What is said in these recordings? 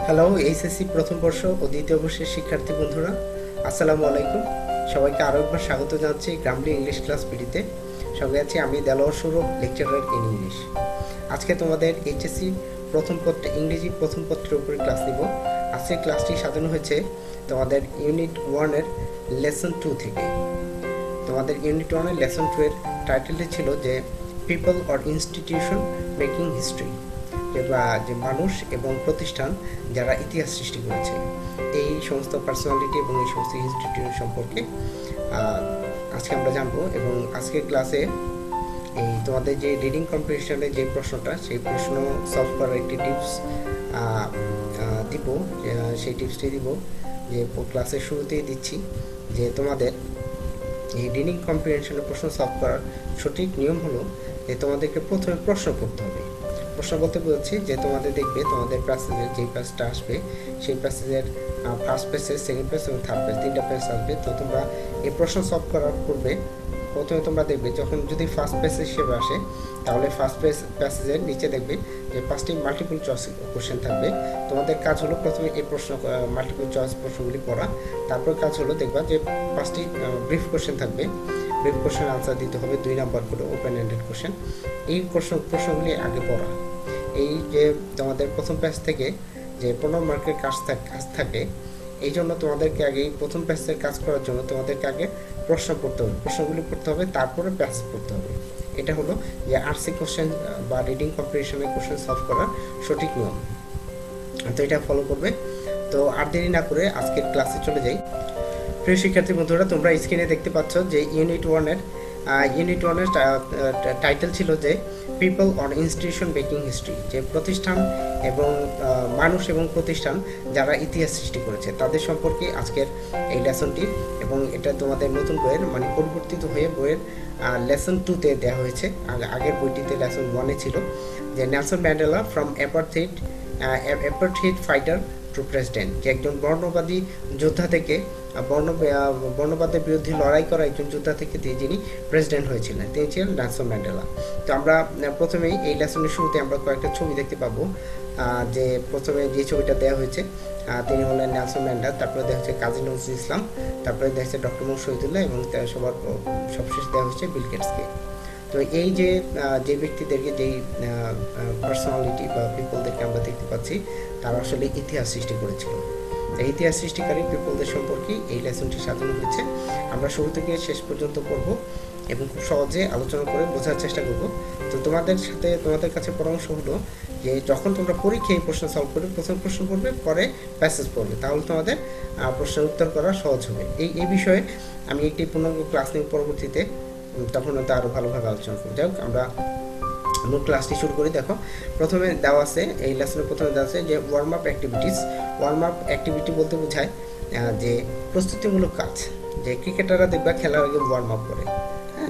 Hello HSC প্রথম বর্ষ ও দ্বিতীয় বর্ষের শিক্ষার্থী বন্ধুরা, আসসালামু আলাইকুম। সবাইকে আরও একবার স্বাগত জানাচ্ছি গ্রামলি ইংলিশ ক্লাস পিডিতে। সঙ্গে আছি আমি Delwar Sourav, lecturer in English. আজকে তোমাদের এইচএসসি প্রথম পত্রে ইংরেজি প্রথম পত্রের উপরে ক্লাস নিব। আজকে ক্লাসটি সাজানো হয়েছে তোমাদের ইউনিট 1-এর লেসন 2 থেকে। তোমাদের ইউনিট 1-এর লেসন 2 এর টাইটেলটি ছিল যে people or institution making history, যে মানুষ এবং প্রতিষ্ঠান যারা ইতিহাস সৃষ্টি করেছে, এই সমস্ত পার্সোনালিটি এবং এই সমস্ত ইনস্টিটিউশন সম্পর্কে আজকে আমরা জানবো। এবং আজকের ক্লাসে এই তোমাদের যে রিডিং কম্পিটিশনের যে প্রশ্নটা, সেই প্রশ্ন সলভ করার একটি টিপস দিব। সেই টিপসটি দিব যে ক্লাসের শুরুতেই দিচ্ছি, যে তোমাদের এই রিডিং কম্পিটিশনের প্রশ্ন সলভ করার সঠিক নিয়ম হলো যে তোমাদেরকে প্রথমে প্রশ্ন করতে হবে। প্রশ্ন বলতে বলছি যে তোমাদের দেখবে তোমাদের প্যাসেজের যে পেজটা আসবে, সেই প্যাসেজের ফার্স্ট পেজ, সেকেন্ড পেজ এবং থার্ড পেজ, 3টা পেজ আসবে। তো তোমরা এই প্রশ্ন সলভ করার পূর্বে প্রথমে তোমরা দেখবে, যখন যদি ফার্স্ট পেজ হিসেবে আসে, তাহলে ফার্স্ট প্যাসেজের নিচে দেখবে যে 5টি মাল্টিপল চয়েস কোশ্চেন থাকবে। তোমাদের কাজ হলো প্রথমে এই প্রশ্ন মাল্টিপল চয়েস প্রশ্নগুলি পড়া। তারপর কাজ হলো দেখবা যে 5টি ব্রিফ কোশ্চেন থাকবে। ব্রিফ কোশ্চেন আনসার দিতে হবে 2 নাম্বার করে, ওপেন এন্ডেড কোশ্চেন। এই প্রশ্নগুলি আগে পড়া। এই যে তোমাদের প্রথম পেজ থেকে যে 15 মার্কের কাজ থাকে, এই জন্য তোমাদেরকে আগে এই প্রথম পেজের কাজ করার জন্য তোমাদেরকে আগে প্রশ্ন পড়তে হবে, প্রশ্নগুলি পড়তে হবে, তারপরে পেজ পড়তে হবে। এটা হলো যে আরসি কোশ্চেন বা রিডিং কম্পিটিশনের কোশ্চেন সলভ করার সঠিক নিয়ম। তো এটা ফলো করবে। তো আর দেরি না করে আজকের ক্লাসে চলে যাই। প্রিয় শিক্ষার্থী বন্ধুরা, তোমরা স্ক্রিনে দেখতে পাচ্ছ যে ইউনিট 1-এর টাইটেল ছিল যে people or institution making history, যে প্রতিষ্ঠান এবং মানুষ এবং প্রতিষ্ঠান যারা ইতিহাস সৃষ্টি করেছে তাদের সম্পর্কে আজকের এই লেসনটি। এবং এটা তোমাদের নতুন বইয়ের মানে পরিবর্তিত হয়ে বইয়ের লেসন 2-তে দেওয়া হয়েছে। আগের বইটিতে লেসন 1-এ ছিল যে Nelson Mandela from apartheid fighter to president, যে একজন বর্ণবাদী যোদ্ধা থেকে বর্ণবাদের বিরুদ্ধে লড়াই করা একজন যোদ্ধা থেকে যিনি প্রেসিডেন্ট হয়েছিলেন, তিনি ছিলেন নেলসন ম্যান্ডেলা। তো আমরা প্রথমেই এই লেসনের শুরুতে আমরা কয়েকটা ছবি দেখতে পাবো। যে প্রথমে যে ছবিটা দেওয়া হয়েছে, তিনি হলেন নেলসন ম্যান্ডেলা, তারপরে দেখা হচ্ছে কাজী নজরুল ইসলাম, তারপরে দেখা যাচ্ছে ডক্টর মোহাম্মদ শহীদুল্লাহ, এবং সবশেষ দেওয়া হচ্ছে বিল গেটসকে। তো এই যে ব্যক্তিদেরকে, যেই পার্সোনালিটি বা পিপলদেরকে আমরা দেখতে পাচ্ছি, তারা আসলে ইতিহাস সৃষ্টি করেছিল। এই ইতিহাস সৃষ্টিকারী পিপলদের সম্পর্কে এই লেসনটি সাজানো হয়েছে। আমরা শুরু থেকে শেষ পর্যন্ত পড়ব এবং খুব সহজে আলোচনা করে বোঝার চেষ্টা করব। তো তোমাদের কাছে পরামর্শ হলো যে যখন তোমরা পরীক্ষায় এই প্রশ্ন সলভ করবে, প্রথম প্রশ্ন পড়বে, পরে প্যাসেজ পড়বে, তাহলে তোমাদের প্রশ্নের উত্তর করা সহজ হবে। এই বিষয়ে আমি একটি পূর্ণাঙ্গ ক্লাস নিয়ে পরবর্তীতে, তখন হয়তো আরও ভালোভাবে আলোচনা করবো। যাই হোক, আমরা মূল ক্লাসটি শুরু করি। দেখো, প্রথমে দেওয়া আছে, এই লেসনের প্রথমে দেওয়া আছে যে warm up activities. Warm up activity বলতে বোঝায় যে প্রস্তুতিমূলক কাজ। যে ক্রিকেটাররা দেখবা খেলার আগে ওয়ার্ম আপ করে,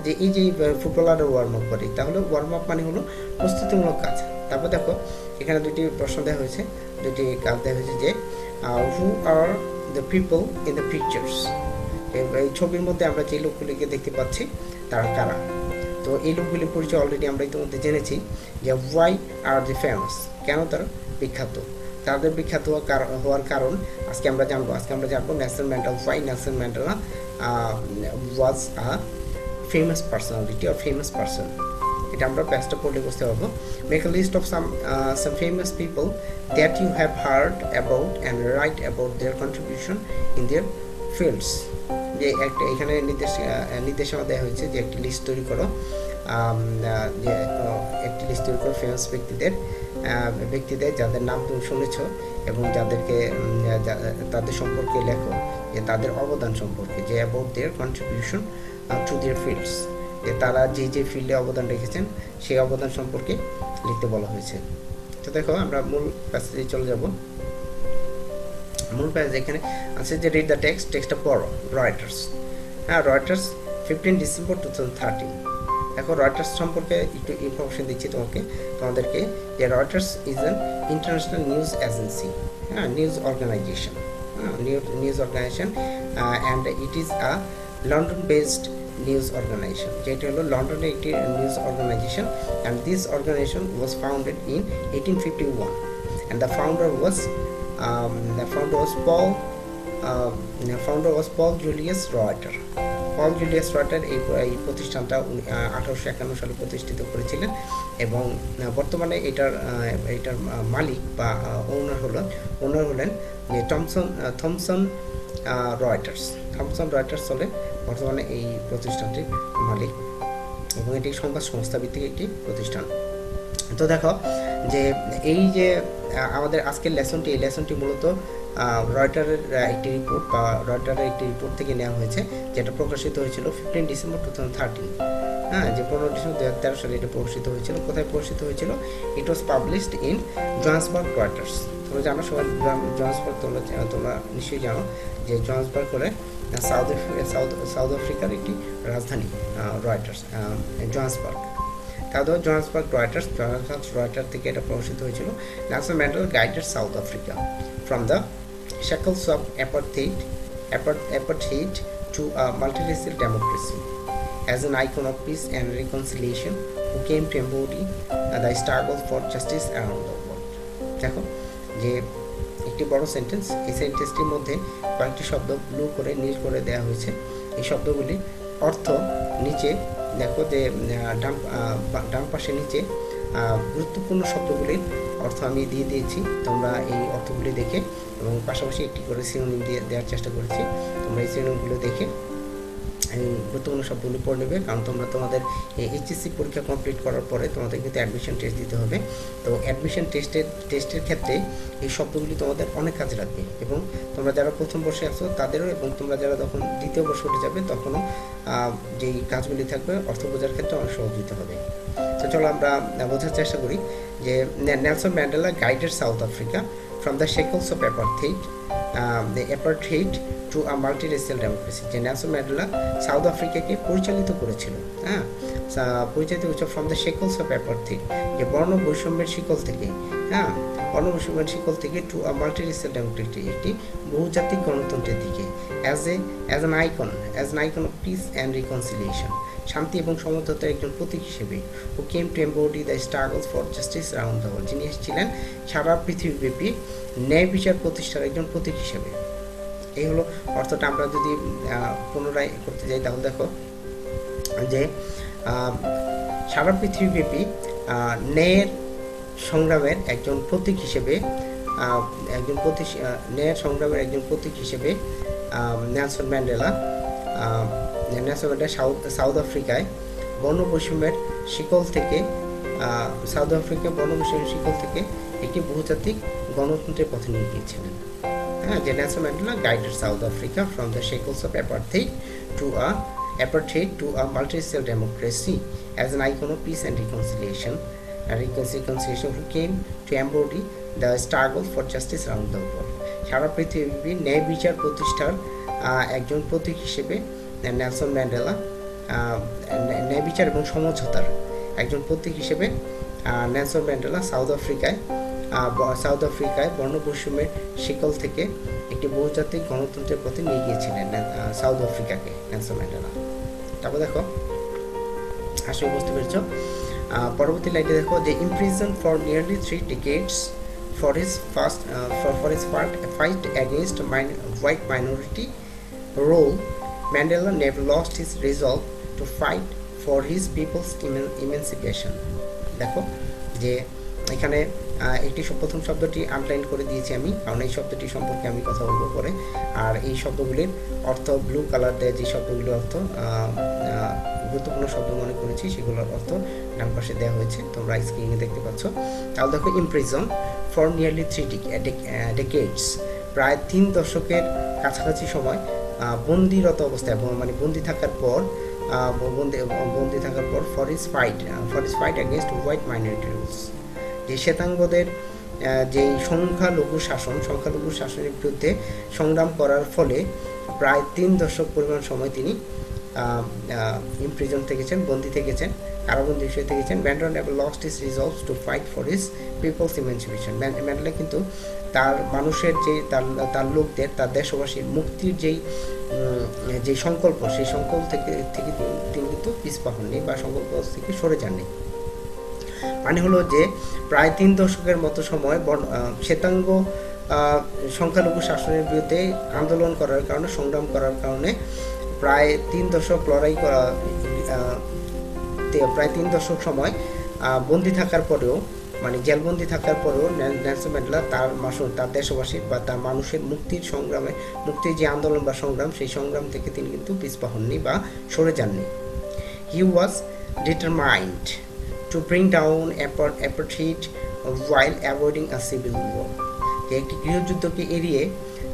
যে এই যে ফুটবলাররা ওয়ার্ম আপ করে, তাহলে ওয়ার্ম আপ মানে হলো প্রস্তুতিমূলক কাজ। তারপর দেখো, এখানে দুটি প্রশ্ন দেওয়া হয়েছে, দুটি কাজ দেওয়া হয়েছে যে who are the people in the pictures. এই ছবির মধ্যে আমরা যে লোকগুলিকে দেখতে পাচ্ছি তারা কারা। তো এই লোকগুলির পরিচয় অলরেডি আমরা ইতিমধ্যে জেনেছি, যে ওয়াই আর দি ফেমাস, কেন তারা বিখ্যাত। তাদের বিখ্যাত হওয়ার কারণ আজকে আমরা জানবো Nelson Mandela, why Nelson Mandela was a famous personality or famous person. এটা আমরা পেজটা পড়লে বুঝতে পারবো। Make a list of some famous people that you have heard about and write about their contribution in their fields. যে একটা এখানে নির্দেশনা দেওয়া হয়েছে যে একটি লিস্ট তৈরি করো, ফেমাস ব্যক্তিদের যাদের নাম তুমি শুনেছ, এবং যাদেরকে তাদের সম্পর্কে লেখো, যে তাদের অবদান সম্পর্কে, যে about their contribution to their fields, যে তারা যে ফিল্ডে অবদান রেখেছেন সেই অবদান সম্পর্কে লিখতে বলা হয়েছে। তো দেখো, আমরা মূল প্যাসেজে চলে যাব। মূল প্যাসেজ এখানে আছে যে রিড দ্য টেক্সটটা পড়ো। Reuters, Reuters 15 December 2013। দেখো, রয়টার্স সম্পর্কে একটু ইনফরমেশন দিচ্ছি তোমাদেরকে, যে Reuters is an international news agency, news organisation, and it is a London based news organisation, যেটা হলো লন্ডনের একটি news organisation. And this organisation was founded in 1851 and the founder was The founder was Paul Julius Reuter. Paul Julius Reuter এই প্রতিষ্ঠানটা 1851 সালে প্রতিষ্ঠিত করেছিলেন এবং বর্তমানে এটার মালিক বা ওনার হলেন যে থমসন রয়টার্স হলেন বর্তমানে এই প্রতিষ্ঠানটির মালিক এবং এটি সংবাদ সংস্থা ভিত্তিক একটি প্রতিষ্ঠান। তো দেখো যে এই যে আমাদের আজকের এই লেসনটি মূলত রয়টারের একটি রিপোর্ট থেকে নেওয়া হয়েছে, যেটা প্রকাশিত হয়েছিল 15 ডিসেম্বর 2013। হ্যাঁ, যে 15 ডিসেম্বর 2013 সালে এটা প্রকাশিত হয়েছিল। কোথায় প্রকাশিত হয়েছিল? ইট was published in Johannesburg Reuters. তোমরা জানো সবাই জোহান্সবার্গ, তোমরা নিশ্চয়ই জানো যে জোহান্সবার্গ হলে সাউথ আফ্রিকার একটি রাজধানী রয়টার্স, জোহান্সবার্গ। তাদের জোহান্সবার্গ রয়টার থেকে এটা প্রকাশিত হয়েছিল। Nelson Mandela guided South Africa from the shackles of apartheid to a multiracial democracy as an icon of peace and reconciliation who came to embody the struggle for justice around the world. দেখো যে একটি বড় sentence, এই সেন্টেন্সটির মধ্যে কয়েকটি শব্দ নীল করে দেওয়া হয়েছে। এই শব্দগুলি অর্থ নিচে দেখো যে ডান পাশে নিচে গুরুত্বপূর্ণ শব্দগুলির অর্থ আমি দিয়ে দিয়েছি। তোমরা এই অর্থগুলি দেখে এবং পাশাপাশি একটি করে সিনোনিম দেওয়ার চেষ্টা করেছি। তোমরা এই সিনোনিমগুলো দেখে গুরুত্বপূর্ণ শব্দগুলি পড়ে নেবে, কারণ তোমাদের এইচএসসি পরীক্ষা কমপ্লিট করার পরে তোমাদের কিন্তু অ্যাডমিশন টেস্ট দিতে হবে। তো অ্যাডমিশন টেস্টের ক্ষেত্রে এই শব্দগুলি তোমাদের অনেক কাজে লাগবে এবং তোমরা যারা প্রথম বর্ষে আছো তাদেরও, এবং তোমরা যারা যখন দ্বিতীয় বর্ষে উঠে যাবে তখনও যেই কাজগুলি থাকবে অর্থ বোঝার ক্ষেত্রে অনেক সহযোগিতা হবে। তো চলো আমরা বোঝার চেষ্টা করি যে Nelson Mandela guided South Africa from the shackles of apartheid to a multiracial democracy। যে নেলসন ম্যান্ডেলা সাউথ আফ্রিকাকে পরিচালিত করেছিল, ফ্রম দ্য শেকলস অফ অ্যাপার্থেইড, যে বর্ণ বৈষম্যের শিকল থেকে, টু আ মাল্টিরেসিয়াল ডেমোক্রেসি, একটি বহুজাতিক গণতন্ত্রের দিকে, as an icon of peace and reconciliation, শান্তি এবং সমঝোতার একজন প্রতীক হিসেবে, who came to embody the struggle for justice around the world, যিনি এসেছিলেন সারা পৃথিবীব্যাপী ন্যায় বিচার প্রতিষ্ঠার একজন প্রতীক হিসেবে। এই হলো অর্থটা। আমরা যদি পুনরায় করতে যাই তাহলে দেখো যে সারা পৃথিবীব্যাপী ন্যায়ের সংগ্রামের একজন প্রতীক হিসেবে নেলসন ম্যান্ডেলা সাউথ আফ্রিকায় বর্ণবৈষম্যের শিকল থেকে একটি বহুজাতিক গণতন্ত্রের পথে নিয়ে গিয়েছিলেন। হ্যাঁ, যে Nelson Mandela guided South Africa from the shackles of apartheid to a multiracial democracy as an icon of peace and reconciliation who came to embody the struggle for justice around the world। সারা পৃথিবী ন্যায় বিচার প্রতিষ্ঠার একজন প্রতীক হিসেবে Nelson Mandela, ন্যায় বিচার এবং সমঝোতার একজন প্রতীক হিসেবে নেলসন ম্যান্ডেলা সাউথ আফ্রিকায় বর্ণবৈষম্যের শিকল থেকে একটি বহুজাতিক গণতন্ত্রের পথে নিয়ে গিয়েছিলেন সাউথ আফ্রিকাকে নেলসন ম্যান্ডেলা। তারপর দেখো, আসলে বুঝতে পেরেছ। পরবর্তী লাইনে দেখো যে imprisoned for nearly 3 decades for his fight against white minority rule, Mandela never lost his resolve to fight for his people's emancipation। দেখো যে এখানে একটি প্রথম শব্দটি আন্ডারলাইন করে দিয়েছি আমি, কারণ এই শব্দটি সম্পর্কে আমি কথা বলবো পরে। আর এই শব্দগুলির অর্থ ব্লু কালার দেয়, যে শব্দগুলোর অর্থ গুরুত্বপূর্ণ শব্দ মনে করেছি সেগুলোর অর্থ ডান পাশে দেওয়া হয়েছে, তোমরা স্ক্রিনে দেখতে পাচ্ছ। তাহলে দেখো, ইমপ্রিজন ফর নিয়ারলি 3 decades, প্রায় 3 দশকের কাছাকাছি সময় বন্দিরত অবস্থায়, মানে বন্দি থাকার পর for his fight against white minority rules, যে শ্বেতাঙ্গদের যেই সংখ্যালঘু শাসনের বিরুদ্ধে সংগ্রাম করার ফলে প্রায় 3 দশক পরিমাণ সময় তিনি ইমপ্রিজন থেকেছেন, বন্দি থেকেছেন, কারাবন্দী হিসেবে থেকেছেন। Mandela never lost his resolve to fight for his people's emancipation. Mandela কিন্তু তার মানুষের তার লোকদের, তার দেশবাসীর মুক্তির যেই সংকল্প, সেই সংকল্প থেকে তিনি কিন্তু পিছপা হননি বা সংকল্প থেকে সরে যাননি। মানে হলো যে প্রায় 3 দশকের মতো সময় শ্বেতাঙ্গ সংখ্যালঘু শাসনের বিরুদ্ধে আন্দোলন করার কারণে, সংগ্রাম করার কারণে প্রায় 3 দশক লড়াই করা, প্রায় 3 দশক সময় বন্দি থাকার পরেও, মানে জেলবন্দি থাকার পরেও নেলসন ম্যান্ডেলা তার দেশবাসী বা তার মানুষের মুক্তির সংগ্রামে, মুক্তির যে আন্দোলন বা সংগ্রাম, সেই সংগ্রাম থেকে তিনি কিন্তু পিছপা হননি বা সরে যাননি। He was determined to bring down apartheid while avoiding a civil war। যে একটি গৃহযুদ্ধকে এড়িয়ে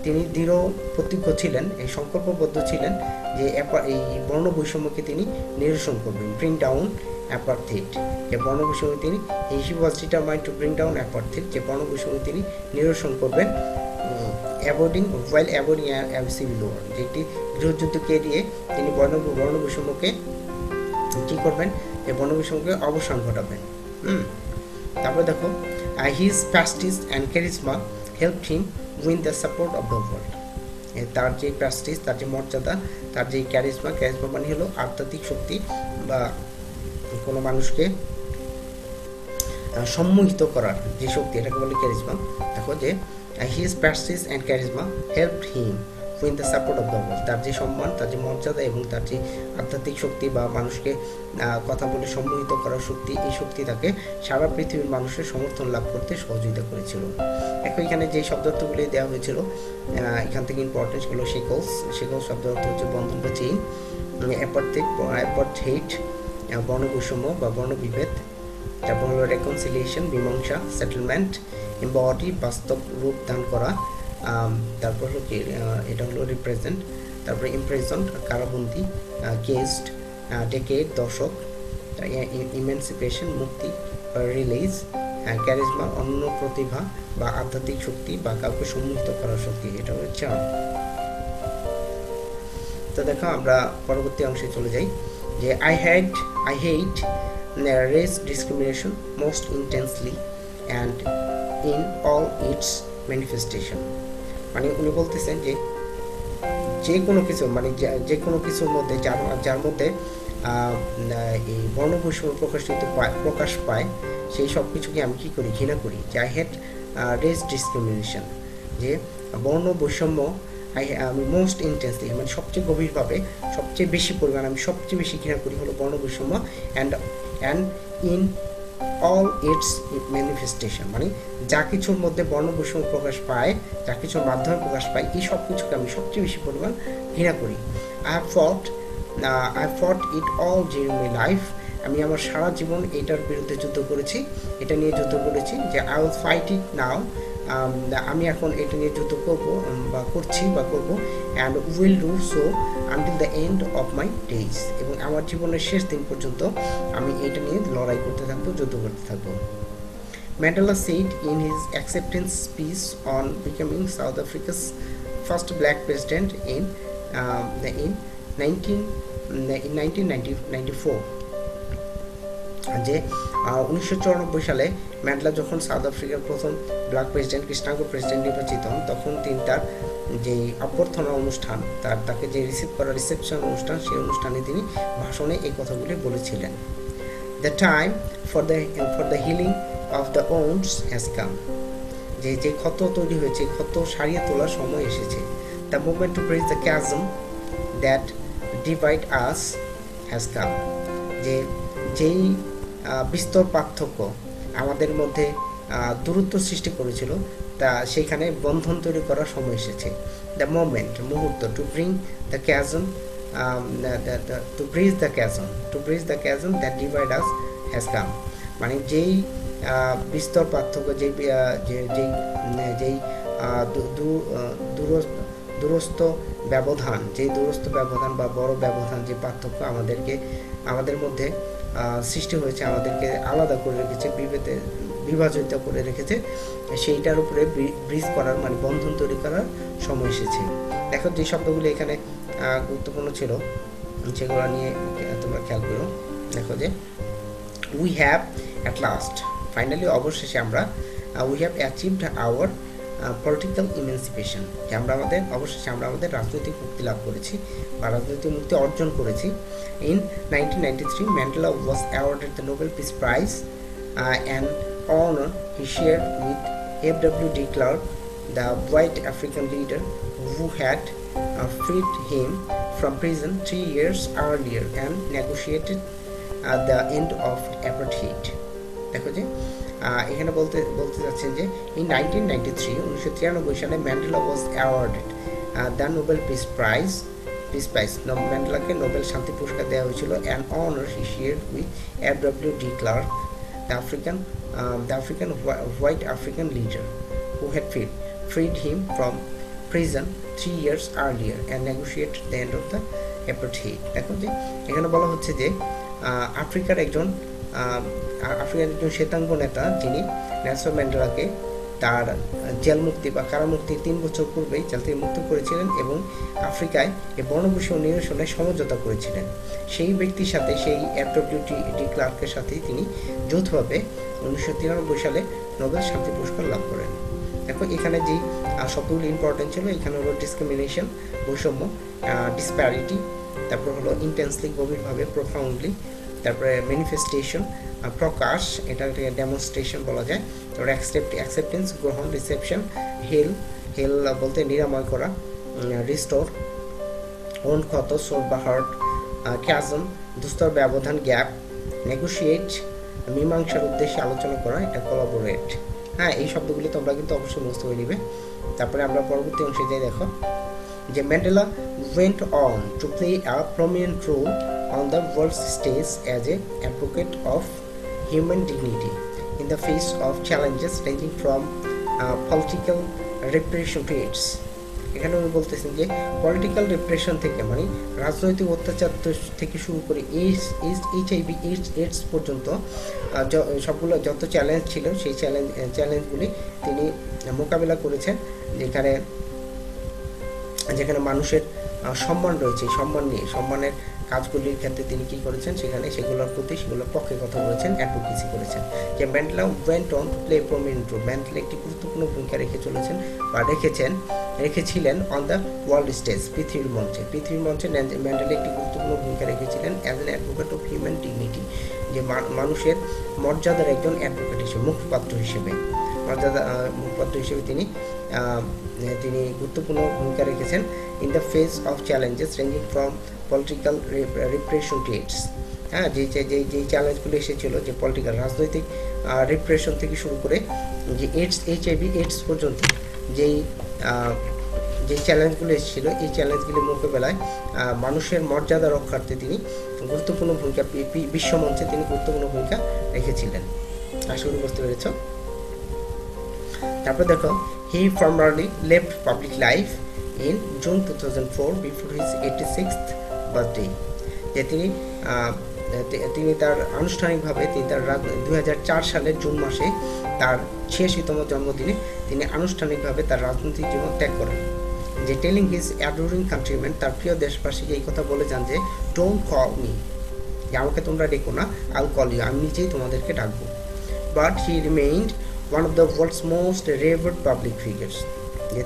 তিনি দৃঢ় প্রতিজ্ঞ ছিলেন, এই সংকল্পবদ্ধ ছিলেন যে এই বর্ণ বৈষম্যকে তিনি নিরসন করবেন। ব্রিং ডাউন অ্যাপার্থাইড, যে বর্ণ বৈষম্য তিনি, he was determined to bring down apartheid, যে বর্ণ বৈষম্য তিনি নিরসন করবেন। while avoiding a civil war, যে একটি গৃহযুদ্ধকে এড়িয়ে তিনি বর্ণ বৈষম্যকে কি করবেন, যে বর্ণ বৈষম্যকে অবসান ঘটাবেন। তারপরে দেখো, his prestige and charisma helped him win the support of the world. তার যে প্যাস্টিস, তার যে মর্যাদা, তার যে ক্যারিজমা মানে হলো আধ্যাত্মিক শক্তি বা কোনো মানুষকে সম্মোহিত করার যে শক্তি, এটাকে বলে ক্যারিজমা। দেখো যে his prestige and charisma helped him win the support of the world. তার যে সম্মান, তার যে মর্যাদা এবং তার যে আধ্যাত্মিক শক্তি বা মানুষকে কথা বলে সম্মোহিত করার শক্তি, এই শক্তি তাকে সারা পৃথিবীর মানুষের সমর্থন লাভ করতে সহযোগিতা করেছিল। এখন এখানে যে শব্দার্থগুলি দেওয়া হয়েছিল, এখান থেকে ইম্পর্টেন্স হলো শেকলস শব্দ অর্থ হচ্ছে বন্ধন বা চেইন, অ্যাপার্থাইড বর্ণ বৈষম্য বা বর্ণ বিভেদ, তারপর হলো রেকনসিলিয়েশন মীমাংসা, সেটেলমেন্ট এম্বডি বাস্তব রূপ দান করা, তারপর হলো এটা হলো রিপ্রেজেন্ট, তারপরে ইমপ্রেজন্ট কারাবন্দী, কেসড ডেকেড দশক, ইমেন্সিপেশন মুক্তি, রিলিজ, ক্যারিজমা অন্য প্রতিভা বা আধ্যাত্মিক শক্তি বা কাউকে সম্মোহিত করার শক্তি, এটা হলো চার্ম। তো দেখো আমরা পরবর্তী অংশে চলে যাই যে I hate race discrimination most intensely and in all its manifestation। মানে উনি বলতেছেন যে যে কোনো কিছু, মানে যে কোনো কিছুর মধ্যে যার মধ্যে এই বর্ণ বৈষম্য প্রকাশ পায়, সেই সব কিছুকে আমি কী করি, ঘৃণা করি। যে আই হেট রেস ডিসক্রিমিনেশন, যে বর্ণ বৈষম্য আমি মোস্ট ইন্টেন্সলি, মানে সবচেয়ে গভীরভাবে, সবচেয়ে বেশি পরিমাণ, আমি সবচেয়ে বেশি ঘৃণা করি হলো বর্ণ বৈষম্য, and in all it's manifestation, মানে যা কিছুর মধ্যে বর্ণ বৈষম্য প্রকাশ পায়, যা কিছুর মাধ্যমে প্রকাশ পায়, এই সব কিছুকে আমি সবচেয়ে বেশি পরিমাণ ঘৃণা করি। আই ফট it all during my life, আমি আমার সারা জীবন এটার বিরুদ্ধে যুদ্ধ করেছি, এটা নিয়ে যুদ্ধ করেছি। যে আই উইল ফাইট ইট নাও, আমি এখন এটা নিয়ে যুদ্ধ করবো বা করছি বা করবো, and will do so until the end of my days, এবং আমার জীবনের শেষ দিন পর্যন্ত আমি এটা নিয়ে লড়াই করতে থাকবো, যুদ্ধ করতে থাকবো। Mandela said in his acceptance speech on becoming South Africa's first black president in 1994 যে 1994 সালে ম্যান্ডেলা যখন সাউথ আফ্রিকার প্রথম ব্ল্যাক প্রেসিডেন্ট, কৃষ্ণাঙ্গ প্রেসিডেন্ট নির্বাচিত হন, তখন তিনি তার যে অভ্যর্থনা অনুষ্ঠান, তাকে যে রিসেপশন অনুষ্ঠান, সেই অনুষ্ঠানে তিনি ভাষণে এই কথাগুলি বলেছিলেন। The time for the healing of the wounds has come, যে ক্ষত তৈরি হয়েছে, ক্ষত সারিয়ে তোলার সময় এসেছে। The movement to bridge the chasm that divide us has come, যেই বিস্তর পার্থক্য আমাদের মধ্যে দূরত্ব সৃষ্টি করেছিল, তা সেখানে বন্ধন তৈরি করার সময় এসেছে। দ্য মোমেন্ট মুহূর্ত, to bring the chasm to bridge the chasm that divide us has come, মানে যেই বিস্তর পার্থক্য, যেই দূরস্থ ব্যবধান বা বড় ব্যবধান, যে পার্থক্য আমাদের মধ্যে সৃষ্টি হয়েছে, আমাদেরকে আলাদা করে রেখেছে, বিভাজিত করে রেখেছে, সেইটার উপরে ব্রিজ করার, মানে বন্ধন তৈরি করার সময় এসেছে। দেখো যে শব্দগুলি এখানে গুরুত্বপূর্ণ ছিল, সেগুলো নিয়ে তোমরা খেয়াল করো। দেখো যে we have at last, finally অবশেষে আমরা, we have achieved our political emancipation, যে অবশেষে আমরা আমাদের রাজনৈতিক মুক্তি লাভ করেছি বা রাজনৈতিক মুক্তি অর্জন করেছি। In 1993 Mandela was awarded the Nobel Peace Prize, an honor he shared with F.W. de Klerk, the white African leader who had freed him from prison 3 years earlier and negotiated the end of apartheid. দেখো যে এখানে বলতে যাচ্ছেন যে in 1993 সালে Mandela was awarded the Nobel Peace Prize. ম্যান্ডেলাকে Nobel শান্তি পুরস্কার দেওয়া হয়েছিল, an honor he shared with F.W. de Klerk, the African white African leader who had freed him from prison 3 years earlier and negotiated the end of the apartheid. দেখো যে এখানে বলা হচ্ছে যে আফ্রিকার একজন শ্বেতাঙ্গ নেতা যিনি নেলসন ম্যান্ডেলাকে তার জেল মুক্তি বা কারামুক্তির 3 বছর পূর্বেই জেল থেকে মুক্ত করেছিলেন এবং আফ্রিকায় এই বর্ণবৈষম্য নিরসনে সমঝোতা করেছিলেন। সেই ব্যক্তির সাথে, সেই F.W. de Klerk'ের সাথেই তিনি যৌথভাবে 1993 সালে নোবেল শান্তি পুরস্কার লাভ করেন। দেখো এখানে যেই শব্দগুলি ইম্পর্টেন্ট ছিল, এখানে হলো ডিসক্রিমিনেশন, বৈষম্য, ডিসপ্যারিটি, তারপর হলো ইন্টেন্সলি, গভীরভাবে, প্রোফাউন্ডলি, তারপরে ম্যানিফেস্টেশন, প্রকাশ, এটাকে ডেমনস্ট্রেশন বলা যায়, তারপরে অ্যাকসেপ্টেন্স, গ্রহণ, রিসেপশন, হেল বলতে নিরাময় করা, রিস্টোর, ওন ক্ষত, সোর বা হার্ট, ক্যাজম দুস্তর ব্যবধান, গ্যাপ, নেগোশিয়েট মীমাংসার উদ্দেশ্যে আলোচনা করা, এটা কোলাবোরেট। হ্যাঁ, এই শব্দগুলি তোমরা কিন্তু অবশ্যই মুখস্থ হয়ে নিবে। তারপরে আমরা পরবর্তী অংশে যাই। দেখো যে Mandela went on to play a prominent role on the world stage as an advocate of human dignity in the face of challenges ranging from political repression to AIDS. এখানে উনি বলতেছেন যে পলিটিক্যাল রিপ্রেশন থেকে, মানে রাজনৈতিক অত্যাচার থেকে শুরু করে HIV এইডস পর্যন্ত সবগুলো যত চ্যালেঞ্জ ছিল সেই চ্যালেঞ্জগুলি তিনি মোকাবিলা করেছেন। যেখানে মানুষের সম্মান রয়েছে, সম্মানের কাজগুলির ক্ষেত্রে তিনি কি করেছেন, সেগুলোর পক্ষে কথা বলেছেন, অ্যাডভোকেসি করেছেন। যে Mandela went on to play prominent role, Mandela একটি গুরুত্বপূর্ণ ভূমিকা রেখেছিলেন অন দ্য ওয়ার্ল্ড স্টেজ, পৃথিবীর মঞ্চে ম্যান্ডেলা একটি গুরুত্বপূর্ণ ভূমিকা রেখেছিলেন as an advocate of human dignity, যে মানুষের মর্যাদার একজন অ্যাডভোকেট হিসেবে, মুখপাত্র হিসেবে তিনি গুরুত্বপূর্ণ ভূমিকা রেখেছেন in the face of challenges ranging from political repression to AIDS. হ্যাঁ, যেই চ্যালেঞ্জগুলো এসেছিল, যে পলিটিক্যাল রাজনৈতিক রিপ্রেশন থেকে শুরু করে যে HIV এইডস পর্যন্ত যেই চ্যালেঞ্জগুলো এসেছিল, এই চ্যালেঞ্জগুলি মোকাবেলায় মানুষের মর্যাদা রক্ষার্থে তিনি গুরুত্বপূর্ণ ভূমিকা, বিশ্বমঞ্চে তিনি গুরুত্বপূর্ণ ভূমিকা রেখেছিলেন। আশা করি বুঝতে পেরেছ। তারপর দেখো, he formerly left public life in June 2004 before his 86th birthday. যে তিনি তার আনুষ্ঠানিকভাবে 2004 সালের জুন মাসে তার 86তম জন্মদিনে তিনি আনুষ্ঠানিকভাবে তার রাজনৈতিক জীবন ত্যাগ করেন। যে টেলিং হিজ অ্যাডোরিং কান্ট্রিম্যান, তার প্রিয় দেশবাসীকে এই কথা বলে যান যে ডোন্ট কল মি, যে আমাকে তোমরা ডেকো না, আল কল ইউ, আমি নিজেই তোমাদেরকে ডাকবো। But he remained one of the world's most revered public figures, যে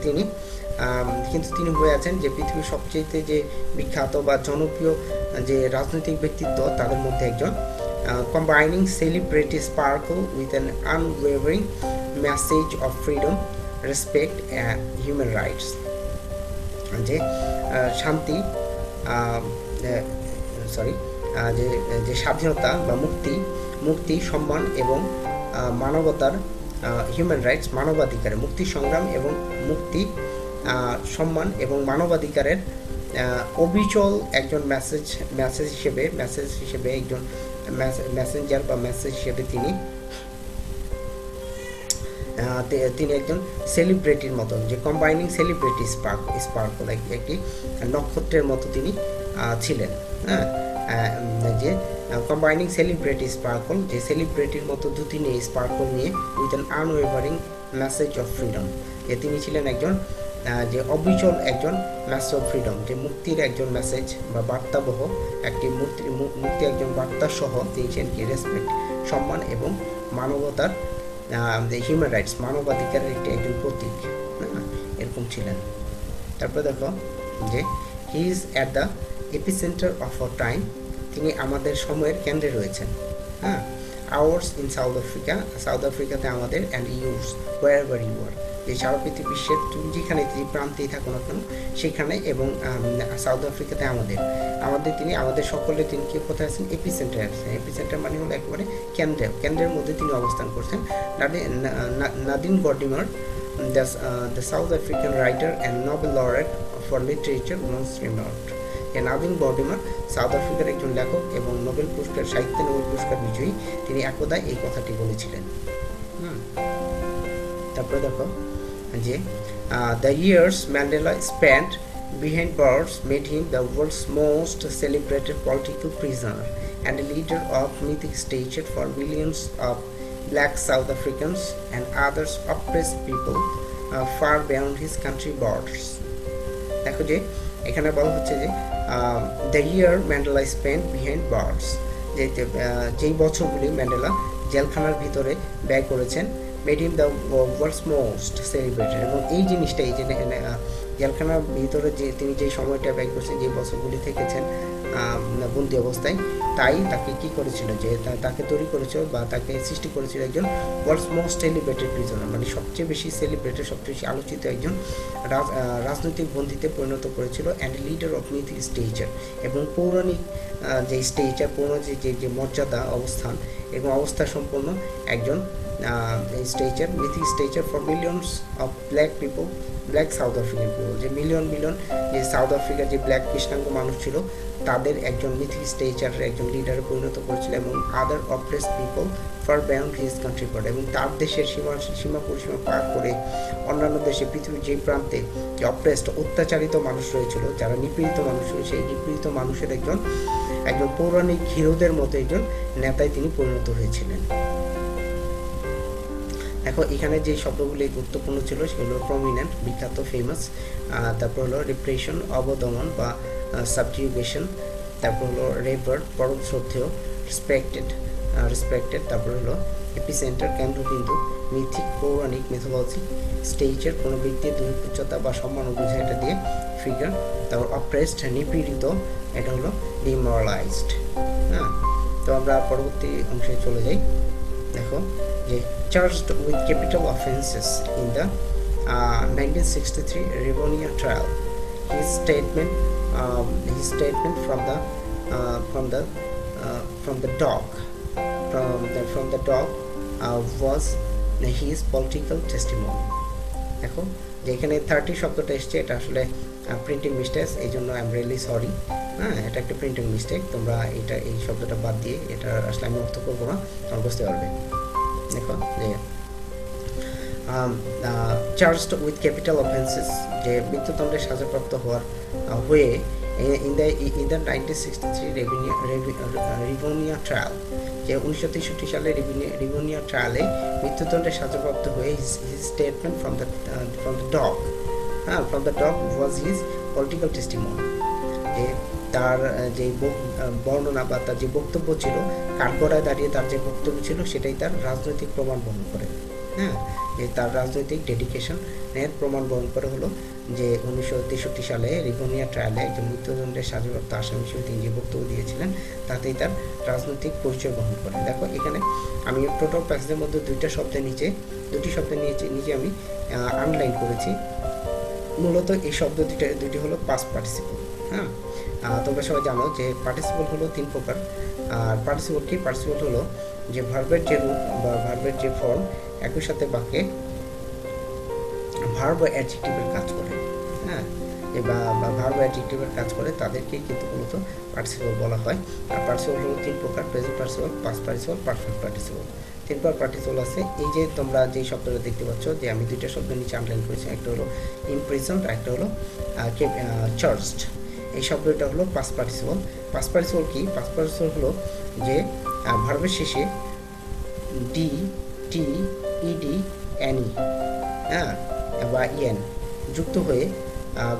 কিন্তু তিনি হয়ে আছেন যে পৃথিবীর সবচেয়ে যে বিখ্যাত বা জনপ্রিয় যে রাজনৈতিক ব্যক্তিত্ব তাদের মধ্যে একজন, combining celebrity sparkle with an unwavering message of freedom, respect, human rights, যে শান্তি, যে স্বাধীনতা বা মুক্তি, সম্মান এবং মানবতার, হিউম্যান রাইটস, মানবাধিকারের, মুক্তি সংগ্রাম এবং মুক্তি, সম্মান এবং মানবাধিকারের অবিচল একজন মেসেজ হিসেবে একজন মেসেঞ্জার বা মেসেজ হিসেবে তিনি একজন সেলিব্রিটির মতন, যে কম্বাইনিং সেলিব্রিটি স্পার্কল একটি নক্ষত্রের মতো তিনি ছিলেন। হ্যাঁ, যে কম্বাইনিং সেলিব্রিটি স্পার্কল, যে সেলিব্রিটির মতো দুটি নিয়ে, স্পার্কল নিয়ে, with an unwavering message of freedom, যে তিনি ছিলেন একজন যে অবিচল একজন মেসেজ অফ ফ্রিডম, যে মুক্তির একজন মেসেজ বা বার্তাবহ, মুক্তি একজন বার্তা সহ তিনি ছিলেন কি রেসপেক্ট, সম্মান এবং মানবতার, হিউম্যান রাইটস, মানবাধিকারের একজন প্রতীক, এরকম ছিলেন। তারপরে দেখো যে he is at the epicentre of our time, তিনি আমাদের সময়ের কেন্দ্রে রয়েছেন। হ্যাঁ, আওয়ার্স ইন সাউথ আফ্রিকাতে আমাদের, and yours wherever you are, যে সারা পৃথিবী বিশ্বের তুমি যেখানে যে প্রান্তেই থাকো না কেন সেখানে, এবং সাউথ আফ্রিকাতে আমাদের তিনি আমাদের সকলে তিনি কি কোথায় আছেন, এপিসেন্টারে আছেন। এপিসেন্টার মানে হলো একেবারে কেন্দ্রের মধ্যে তিনি অবস্থান করছেন। Nadine Gordimer, the South African writer and Nobel laureate for literature, once remarked, Nadine Gordimer South আফ্রিকার একজন লেখক এবং নোবেল পুরস্কার, সাহিত্যে নোবেল পুরস্কার বিজয়ী, তিনি একদা এই কথাটি বলেছিলেন। তারপরে দেখো যে the years Mandela spent behind bars made him the world's most celebrated political prisoner and a leader of mythic stature for millions of black South Africans and others oppressed people far beyond his country borders. দেখো যে এখানে বলা হচ্ছে যে the year Mandela spent behind bars, যেই বছরগুলি Mandela জেলখানার ভিতরে ব্যয় করেছেন, made him the world's most celebrated, এবং এই জিনিসটা এই যে জেলখানার ভিতরে যে তিনি যে সময়টা ব্যয় করেছেন, যে বছরগুলি থেকেছেন বন্দি অবস্থায়, তাই তাকে কি করেছিল, যে তাকে তৈরি করেছিল বা তাকে সৃষ্টি করেছিল একজন ওয়ার্ল্ডস মোস্ট সেলিব্রেটেড প্রিজনার, মানে সবচেয়ে বেশি সেলিব্রেটেড, সবচেয়ে বেশি আলোচিত একজন রাজনৈতিক বন্দিতে পরিণত করেছিল, অ্যান্ড লিডার অফ মিথিক স্টেচার, এবং পৌরাণিক যে স্টেচার, পৌরাণিক যে মর্যাদা, অবস্থান এবং অবস্থা সম্পন্ন একজন stature, mythic stature for millions of black people, black South African people, যে মিলিয়ন যে সাউথ আফ্রিকার যে ব্ল্যাক কৃষ্ণাঙ্গ মানুষ ছিল তাদের একজন মিথিক স্টেচারের একজন লিডারে পরিণত করেছিল, এবং other oppressed people for beyond his country border, এবং তার দেশের সীমা পরিসীমা পার করে অন্যান্য দেশে, পৃথিবীর যে প্রান্তে যে অপ্রেসড অত্যাচারিত মানুষ রয়েছিল, যারা নিপীড়িত মানুষ ছিল, সেই নিপীড়িত মানুষের একজন পৌরাণিক হিরোদের মতো একজন নেতায় তিনি পরিণত হয়েছিলেন। দেখো এখানে যে শব্দগুলি গুরুত্বপূর্ণ ছিল সেগুলো প্রমিনেন্ট, বিখ্যাত, ফেমাস, তারপর হলো রিপ্রেশন, অবদমন বা সাবজুগেশন, তারপর হলো রেভার্ড, পরম শ্রদ্ধেয়, রেসপেক্টেড, তারপর হলো এপিসেন্টার, কেন্দ্রবিন্দু, মিথিক, পৌরাণিক, মিথোলজি, স্টেজের কোনো ব্যক্তির উচ্চতা বা সম্মান বোঝায় এটা দিয়ে, ফিগার, তারপর অপ্রেসড, নিপীড়িত, এটা হলো ডিমোরালাইজড। হ্যাঁ, তো আমরা পরবর্তী অংশে চলে যাই। দেখো যে charged with capital offences in the 1963 Rivonia trial. His statement from the dock was his political testimony. দেখো যে এখানে 30 শব্দটা এসছে, এটা আসলে প্রিন্টিং মিস্টেক, এই জন্য আই এম রিয়েলি সরি। হ্যাঁ, এটা একটা প্রিন্টিং মিস্টেক, তোমরা এই শব্দটা বাদ দিয়ে এটা আসলে আমি অর্থ করবো না, তোমরা বুঝতে পারবে। দেখো যে চার্জড উইথ ক্যাপিটাল অফেন্সেস, যে মৃত্যুদণ্ডের সাজাপ্রাপ্ত হয়ে in the 1963 রিভোনিয়া ট্রায়াল, যে 1963 সালে রিভোনিয়া ট্রায়ালে মৃত্যুদণ্ডের সাজাপ্রাপ্ত হয়ে his statement from the dog was his political testimony, যে তার যে বর্ণনা বা তার যে বক্তব্য ছিল, কাঠগড়ায় দাঁড়িয়ে তার যে বক্তব্য ছিল সেটাই তার রাজনৈতিক প্রমাণ বহন করে। হ্যাঁ, যে তার রাজনৈতিক ডেডিকেশনের প্রমাণ বহন করে হলো যে 1963 সালে রিভোনিয়া ট্রায়ালে একজন মৃত্যুদণ্ডের সাজাপ্রাপ্ত আসামি হিসেবে তিনি যে বক্তব্য দিয়েছিলেন তাতেই তার রাজনৈতিক পরিচয় বহন করে। দেখো এখানে আমি টোটাল প্যাসেজের মধ্যে দুটি শব্দের নিচে আমি আন্ডারলাইন করেছি। মূলত এই শব্দ দুটি হলো পাস্ট পার্টিসিপল। হ্যাঁ, তোমরা সবাই জানো যে পার্টিসিপল হলো 3 প্রকার। আর পার্টিসিপল কি? পার্টিসিপল হলো যে ভার্বের যে রূপ বা ভার্বের যে ফর্ম একই সাথে বাক্যে ভার্ব বা অ্যাডজেক্টিভের কাজ করে। হ্যাঁ, বা ভার্ব অ্যাডজেক্টিভের কাজ করে তাদেরকে কিন্তু মূলত পার্টিসিপল বলা হয়। আর পার্টিসিপল হলো 3 প্রকার: present participle, past participle, perfect participle. 3 প্রকার পার্টিসিপল আছে। এই যে তোমরা যে শব্দটা দেখতে পাচ্ছ, যে আমি দুইটা শব্দ নিচে আন্ডারলাইন করেছি, একটা হলো ইমপ্রিজন্ড, একটা হলো চার্জড। এই শব্দটা হলো পাস্ট পার্টিসিপল। পাস্ট পার্টিসিপল কি? পাস্ট পার্টিসিপল হলো যে ভার্বের শেষে ডি, টি, ইডি, এনি বা ইএন যুক্ত হয়ে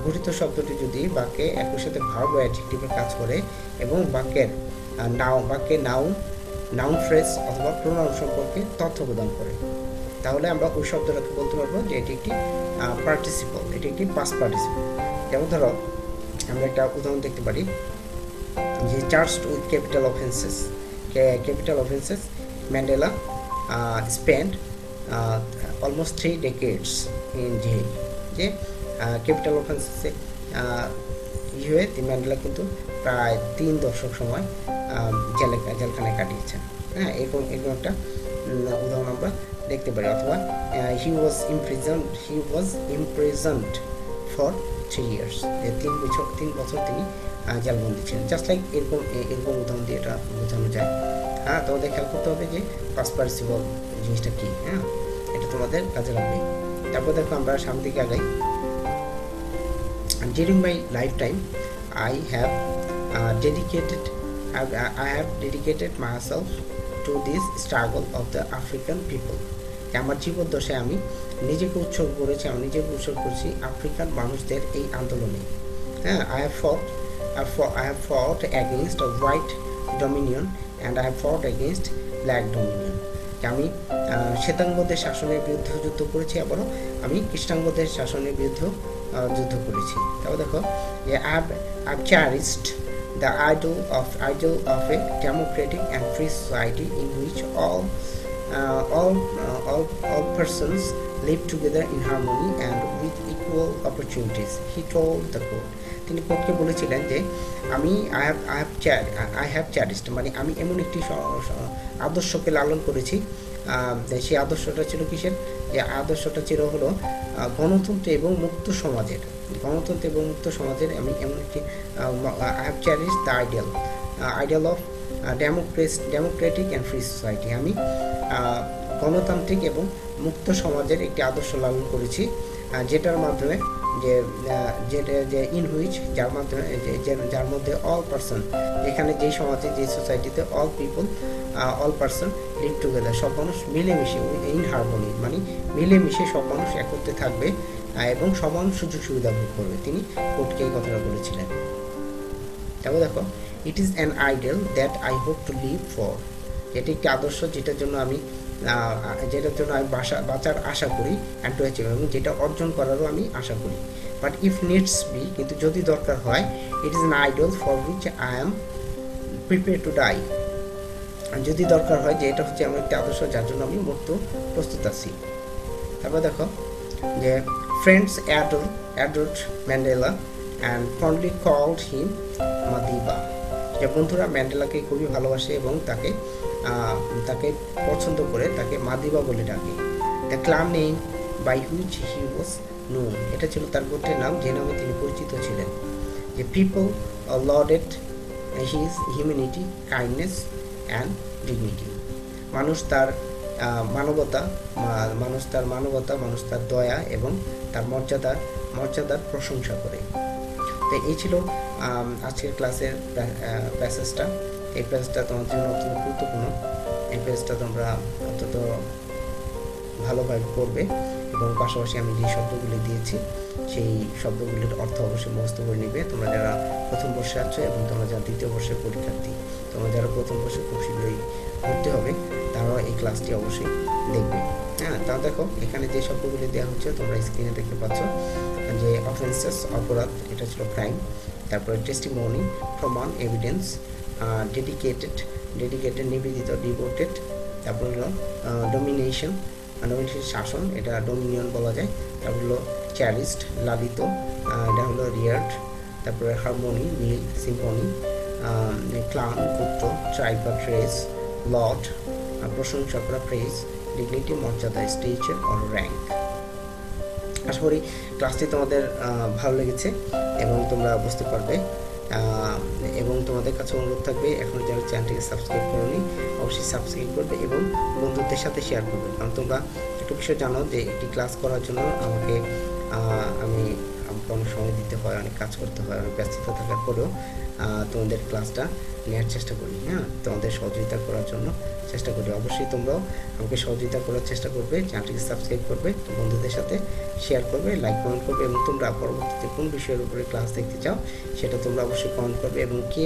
গঠিত শব্দটি যদি বাক্যে একই সাথে ভার্ব ও অ্যাডজেক্টিভের কাজ করে এবং বাক্যে নাউন ফ্রেজ অথবা প্রোনাউন সম্পর্কে তথ্য প্রদান করে, তাহলে আমরা ওই শব্দটাকে বলতে পারবো যে এটি একটি পার্টিসিপল, এটি একটি পাস্ট পার্টিসিপল। যেমন ধরো আমরা একটা উদাহরণ দেখতে পারি যে charged with capital offences, Mandela spent almost 3 decades in jail, যে ক্যাপিটাল অফেন্সে ইয়ে ম্যান্ডেলা কিন্তু প্রায় 3 দশক সময় জেলখানায় কাটিয়েছেন। হ্যাঁ, এরকম একটা উদাহরণ আমরা দেখতে পারি। অথবা হি ওয়াজ ইমপ্রিজনড ফর 3 years, 3 বছর তিনি জেলবন্দি ছিলেন। জাস্ট লাইক এরকম উদাহরণ দিয়ে এটা বোঝানো যায়। হ্যাঁ, তোমাদের খেয়াল করতে হবে যে পাস্ট পার্টিসিপল জিনিসটা কি। হ্যাঁ, এটা তোমাদের কাজে লাগবে। তারপর দেখো আমরা সামনে দিকে আগাই। During my lifetime, I have dedicated myself to this struggle of the African people. আমার জীবদ্দশায় আমি নিজেকে উৎসর্গ করছি আফ্রিকান মানুষদের এই আন্দোলনে। হ্যাঁ, I have fought against white dominion and I have fought against black dominion. আমি শ্বেতাঙ্গদের শাসনের বিরুদ্ধে যুদ্ধ করেছি, আবারও আমি কৃষ্ণাঙ্গদের শাসনের বিরুদ্ধে যুদ্ধ করেছি। তারপর দেখো যে I've cherished the ideal of a democratic and free society in which all persons live together in harmony and with equal opportunities, he told the court. তিনি কোর্টকে বলেছিলেন যে I have cherished, মানে আমি এমন একটি আদর্শকে লালন করেছি। সেই আদর্শটা ছিল কিসের? যে আদর্শটা ছিল হলো গণতন্ত্র এবং মুক্ত সমাজের। আমি এমন একটি I have cherished the ideal of democratic and free society. আমি গণতান্ত্রিক এবং মুক্ত সমাজের একটি আদর্শ লালন করেছি, যেটার মাধ্যমে যে ইন হুইচ যার মধ্যে অল পারসন, এখানে যে সমাজে যে সোসাইটিতে অল পারসন লিভ টুগেদার, সব মানুষ মিলেমিশে, ইন হারমোনি মানে মিলেমিশে সব মানুষ একত্রে থাকবে এবং সমান সুযোগ সুবিধা ভোগ করবে। তিনি কোর্টকে এই কথাটা বলেছিলেন। তারপর দেখো it is an ideal that I hope to live for, এটি একটি আদর্শ যেটার জন্য আমি বাঁচার আশা করি, অ্যান্ড টু অ্যাচিভ, এবং যেটা অর্জন করারও আমি আশা করি। বাট ইফ নিডস বি, কিন্তু যদি দরকার হয়, it is an ideal for which I am prepare to die, যদি দরকার হয় যে এটা হচ্ছে আমার একটি আদর্শ যার জন্য আমি মরতেও প্রস্তুত আছি। তারপর দেখো যে friends adored Mandela and fondly called him Madiba, যে বন্ধুরা ম্যান্ডেলাকে খুবই ভালোবাসে এবং তাকে পছন্দ করে তাকে মাদিবা বলে ডাকে। The club name by which he was known, এটা ছিল তার গোত্রের নাম যে নামে তিনি পরিচিত ছিলেন। যে people lauded his humanity, kindness and dignity, মানুষ তার মানবতা, দয়া এবং তার মর্যাদার প্রশংসা করে। তো এই ছিল আজকের ক্লাসের প্যাসেজটা। এই প্যাসেজটা তোমার জন্য অত্যন্ত গুরুত্বপূর্ণ। এই প্যাসেজটা তোমরা অত্যন্ত ভালোভাবে পড়বে এবং পাশাপাশি আমি যে শব্দগুলি দিয়েছি সেই শব্দগুলির অর্থ অবশ্যই মুখস্থ করে নিবে। তোমরা যারা প্রথম বর্ষে আছো এবং তোমরা যারা দ্বিতীয় বর্ষের পরীক্ষার্থী, তোমরা যারা প্রথম বর্ষে খুব শীঘ্রই ভর্তি হবে, তারাও এই ক্লাসটি অবশ্যই দেখবে। হ্যাঁ, তা দেখো এখানে যে শব্দগুলি দেওয়া হচ্ছে তোমরা স্ক্রিনে দেখতে পাচ্ছ, যে অফেন্সেস অপরাধ, এটা ছিল ক্রাইম। তারপরে টেস্টিমনি প্রমাণ, এভিডেন্স। ডেডিকেটেড নিবেদিত, ডিভোটেড। তারপর হলো ডোমিনেশন শাসন, এটা ডোমিনিয়ন বলা যায়। তারপর হলো চ্যারিস্ট লালিত, এটা হলো রিয়ার্ড। তারপরে হারমোনি মিল, সিম্ফনি। ক্লান পুত্র, ট্রাইব বা ট্রেস। লর্ড প্রশংসা করা, প্রেজ। ডিগনিটি মর্যাদা, স্টেচার অর র্যাঙ্ক। আশা করি ক্লাসটি তোমাদের ভালো লেগেছে এবং তোমরা বুঝতে পারবে। এবং তোমাদের কাছে অনুরোধ থাকবে, এখন যারা চ্যানেলটিকে সাবস্ক্রাইব করোনি অবশ্যই সাবস্ক্রাইব করবে এবং বন্ধুদের সাথে শেয়ার করবে। কারণ তোমরা একটু বিষয় জানো যে একটি ক্লাস করার জন্য আমাকে অনেক সময় দিতে হয়, অনেক কাজ করতে হয়, অনেক ব্যস্ততা থাকার পরেও তোমাদের ক্লাসটা নেওয়ার চেষ্টা করি। হ্যাঁ, তোমাদের সহযোগিতা করার জন্য চেষ্টা করি। অবশ্যই তোমরাও আমাকে সহযোগিতা করার চেষ্টা করবে, চ্যানেলটিকে সাবস্ক্রাইব করবে, বন্ধুদের সাথে শেয়ার করবে, লাইক কমেন্ট করবে এবং তোমরা পরবর্তীতে কোন বিষয়ের উপরে ক্লাস দেখতে চাও সেটা তোমরা অবশ্যই কমেন্ট করবে এবং কে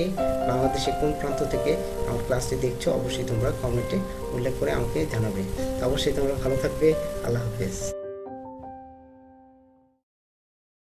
বাংলাদেশের কোন প্রান্ত থেকে আমার ক্লাসটি দেখছো অবশ্যই তোমরা কমেন্টে উল্লেখ করে আমাকে জানাবে। তো অবশ্যই তোমরা ভালো থাকবে। আল্লাহ হাফেজ।